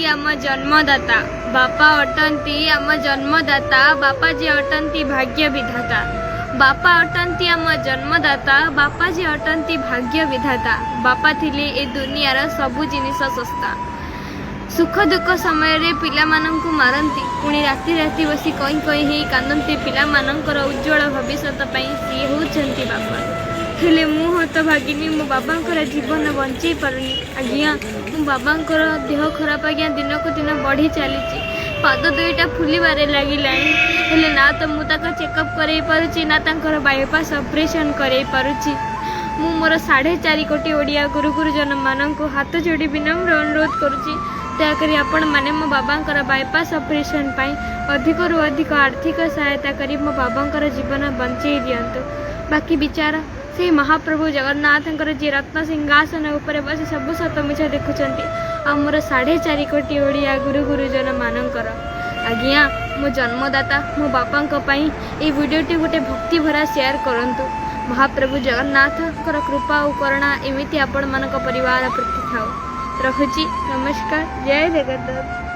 आम जन्मदाता, बापा अटंती आम जन्मदाता, बापा जी अटंती भाग्य विधाता। बापा अटंती आम जन्मदाता, बापा जी अटंती भाग्य विधाता। बापा थिले ए दुनियार सबु जिनिस सस्ता। सुख दुख समय रे पिला मानंकु मारंती, पुणी राति राति बसी कहीं कहीं ही कांदंती पिला मानंकर उज्जवल भविष्यत पई सी होचंती बापा। हेले मु हत भागिनी मो बाबांकर जीवन बंचई पारुनी आज्ञा। मो बाबांकर देह खराब आज्ञा दिन को दिन बढ़ी चली। पाद दुईटा फुलबारे लगिलानी, हेले ना तो मु ताका चेकअप करई पारुची ना तांकर बाईपास ऑपरेशन करई पारुची। मु मोर 4.5 कोटी ओडिया गुरु गुरुजन मानंकु हाथ जोड़ी विनम्र अनुरोध करुची, दयाकरी आपण माने मो बाबांकर बाईपास ऑपरेशन पाई अधिक रु अधिक आर्थिक सहायता करी मो बाबांकर जीवन बंचई दियंतु। बाकी विचार से महाप्रभु जगन्नाथंकर जी रत्न सिंहासन उपरे बसी सब सत मिछ देखुचंती। आमर 4.5 कोटी ओडिया गुरु गुरुजन मानंकर आज्ञा। मो जन्मदाता मो बापांक पई ए वीडियोटी गोटे भक्ति भरा शेयर करंतु। महाप्रभु जगन्नाथंकर कृपा और करुणा एमिति आपण मानक परिवार प्रति थाउ। रखुची, नमस्कार, जय जगन्नाथ।